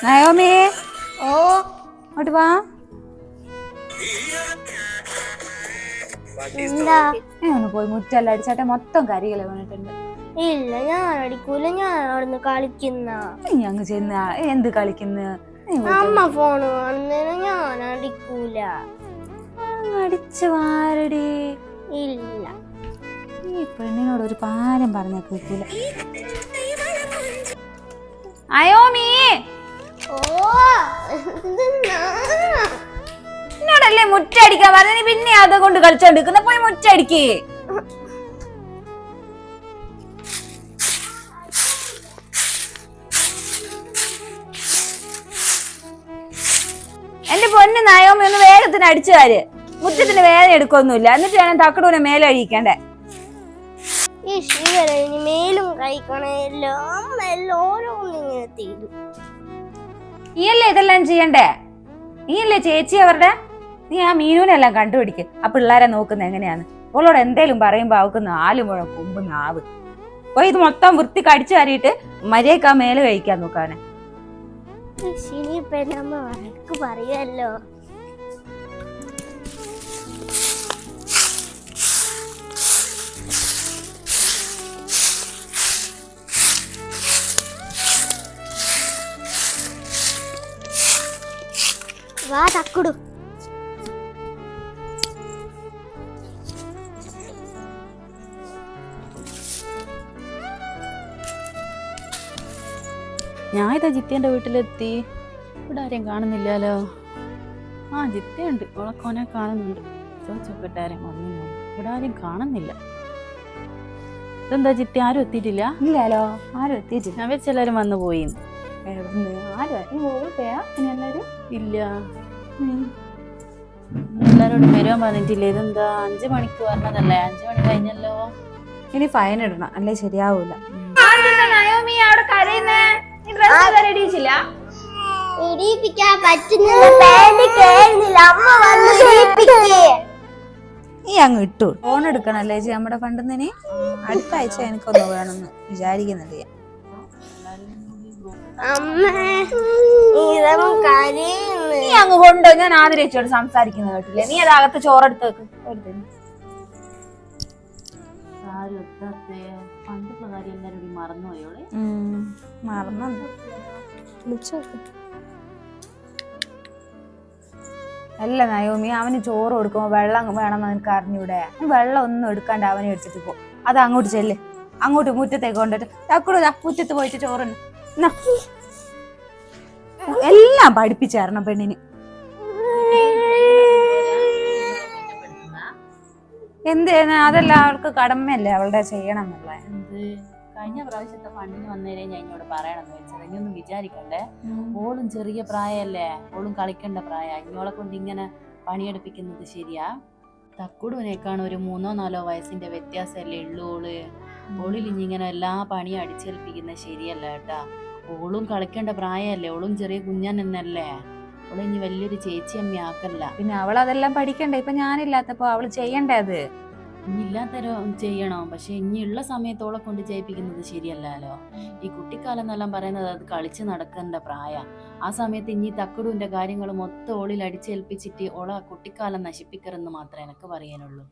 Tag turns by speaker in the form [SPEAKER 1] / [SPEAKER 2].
[SPEAKER 1] Naomi
[SPEAKER 2] ഓ
[SPEAKER 1] അങ്ങോട്ട് വാ.
[SPEAKER 2] എന്താ?
[SPEAKER 1] ഒന്ന് പോയി മുറ്റെല്ലാം അടിച്ചാട്ടെ, മൊത്തം കരികളെ വീണിട്ടുണ്ട്.
[SPEAKER 2] ഇല്ല, ഞാൻ അടിക്കൂല. ഞാൻ അവിടുന്ന് കളിക്കുന്ന.
[SPEAKER 1] നീ അങ്ങ് ചെന്ന എന്ത് കളിക്കുന്ന?
[SPEAKER 2] അമ്മ ഫോണ് കാണുന്നതിന് ഞാൻ അടിക്കൂല.
[SPEAKER 1] അടിച്ചു വാരടി.
[SPEAKER 2] ഇല്ല,
[SPEAKER 1] ഈ പെണ്ണിനോട് ഒരു പാരം പറഞ്ഞ കേൾക്കൂല. അയോമി
[SPEAKER 2] ഓ
[SPEAKER 1] എന്നോടല്ലേ മുറ്റടിക്കാൻ പറഞ്ഞ, നീ പിന്നെ അത് കൊണ്ട് കളിച്ചോണ്ടിരിക്കുന്ന. പോയി മുറ്റടിക്ക്. എന്റെ പൊന്ന് നയോമി, ഒന്ന് വേഗത്തിന് അടിച്ചു വാര്. മുറ്റത്തിന് വേദന എടുക്കൊന്നുമില്ല. എന്നിട്ട് ഞാൻ തക്കടൂനെ മേലെ അഴിക്കണ്ടേ.
[SPEAKER 2] ഈ ശിവര ഇനി മേലും കഴിക്കണേ. എല്ലാം ഓരോന്നിങ്ങനെ തീരും.
[SPEAKER 1] നീയല്ലേ ഇതെല്ലാം ചെയ്യണ്ടേ? നീയല്ലേ ചേച്ചി അവരുടെ? നീ ആ മീനുവിനെല്ലാം കണ്ടുപിടിക്ക്. ആ പിള്ളേരെ നോക്കുന്ന എങ്ങനെയാന്ന്. അവളോട് എന്തേലും പറയുമ്പോ അവൾക്ക് 4 മുഴം കൊമ്പ് നാവ്. പോയി ഇത് മൊത്തം വൃത്തി കടിച്ചു വാരിയിട്ട് മര്യാദക്ക് ആ മേലെ കഴിക്കാൻ നോക്കാനെ.
[SPEAKER 2] ശിനിപ്പമ്മ വഴക്ക് പറയല്ലോ. വാ തക്കുടു.
[SPEAKER 3] ഞാൻ ഇതാ ജിത്തേൻ്റെ വീട്ടിലെത്തി. ഇവിടെ ആരെയും കാണുന്നില്ലല്ലോ. ആ ജിത്തയുണ്ട്, ഓളക്കോനെ കാണുന്നുണ്ട്. ചോദിച്ചോക്കട്ടെ ആരെയും വന്നു. ഇവിടെ ആരെയും കാണുന്നില്ല. ഇതെന്താ ജിത്തി, ആരും എത്തിയിട്ടില്ല?
[SPEAKER 1] ഇല്ലല്ലോ, ആരും എത്തിയിട്ടില്ല.
[SPEAKER 3] ഞാൻ വെച്ച് എല്ലാവരും വന്നു പോയി. ഇല്ല, എല്ലാരോടും വരാൻ പറഞ്ഞിട്ടില്ല. ഇതെന്താ 5 മണിക്ക് പറഞ്ഞതല്ലേ? 5 മണി കഴിഞ്ഞല്ലോ.
[SPEAKER 1] ഇനി ഫൈൻ ഇടണം, അല്ലേ ശരിയാവൂല.
[SPEAKER 2] ഇടിയിപ്പിക്കാൻ പറ്റുന്നില്ല. അമ്മ വന്ന് ഇടിയിപ്പിക്കേ.
[SPEAKER 1] നീ അങ്ങ് ഇട്ടു. ഫോൺ എടുക്കണല്ലേ ചേച്ചി നമ്മുടെ ഫണ്ടിന്. അടുത്ത ആഴ്ച എനിക്കൊന്ന് വേണമെന്ന് വിചാരിക്കുന്നുണ്ട് ഞാൻ. നീ അങ്ങ് കൊണ്ടോ. ഞാൻ ആദരേച്ചോട് സംസാരിക്കുന്നത് കേട്ടില്ലേ? നീ അതകത്ത് ചോറെടുത്ത് വെക്ക്.
[SPEAKER 3] പണ്ടത്തെ കാര്യം എല്ലാവരും മറന്നുപോയോളെ.
[SPEAKER 1] മറന്നു. അല്ല നയോമി, അവന് ചോറ് കൊടുക്കുമ്പോ വെള്ളം വേണമെന്ന് നിനക്ക് അറിഞ്ഞൂടെ? വെള്ളം ഒന്നും എടുക്കാണ്ട് അവനെ എടുത്തിട്ട് പോ. അത് അങ്ങോട്ട് ചെല്ല്. അങ്ങോട്ട് മുറ്റത്തേക്ക് കൊണ്ടിട്ട് തക്കുടു മുറ്റത്ത് പോയിട്ട് ചോറുണ്ട്. എല്ലാം പഠിപ്പിച്ചേരണം പെണ്ണിന്. എന്ത് അതെല്ലാം അവൾക്ക് കടമയല്ലേ, അവളുടെ ചെയ്യണം എന്നുള്ള.
[SPEAKER 3] കഴിഞ്ഞ പ്രാവശ്യത്തെ ഫണ്ടിന് വന്നേരെ ഞാൻ എന്നോട് പറയണമെന്ന് വെച്ചത്. ഇനിയൊന്നും വിചാരിക്കണ്ടേ. ഓളും ചെറിയ പ്രായമല്ലേ, ഓളും കളിക്കേണ്ട പ്രായ. ഇങ്ങോളെ കൊണ്ട് ഇങ്ങനെ പണിയെടുപ്പിക്കുന്നത് ശരിയാ? തക്കുടുവിനേക്കാണ് ഒരു 3-4 വയസ്സിന്റെ വ്യത്യാസമല്ലേ ഉള്ളൂ ഓള്. ഓളിൽ ഇങ്ങനെ എല്ലാ പണിയും അടിച്ചേൽപ്പിക്കുന്നത് ശരിയല്ല കേട്ടാ. ഓളും കളിക്കേണ്ട പ്രായമല്ലേ, ഓളും ചെറിയ കുഞ്ഞൻ തന്നെയല്ലേ. ഓള് ഇനി വലിയൊരു ചേച്ചി അമ്മ ആക്കല്ല.
[SPEAKER 1] പിന്നെ അവൾ അതെല്ലാം പഠിക്കണ്ടേ? ഇപ്പൊ ഞാനില്ലാത്തപ്പോ അവള് ചെയ്യണ്ടേ? അത്
[SPEAKER 3] ഇനി ഇല്ലാത്തരം ചെയ്യണോ? പക്ഷെ ഇനിയുള്ള സമയത്തോളം കൊണ്ട് ചെയ്യിപ്പിക്കുന്നത് ശരിയല്ലല്ലോ. ഈ കുട്ടിക്കാലം എന്നെല്ലാം പറയുന്നത് അത് കളിച്ച് നടക്കേണ്ട പ്രായ. ആ സമയത്ത് ഇനി തക്കുടുവിന്റെ കാര്യങ്ങൾ മൊത്തം ഓളിൽ അടിച്ചേൽപ്പിച്ചിട്ട് ഓളെ കുട്ടിക്കാലം നശിപ്പിക്കരുതെന്ന് മാത്രമേ എനിക്ക് പറയാനുള്ളൂ.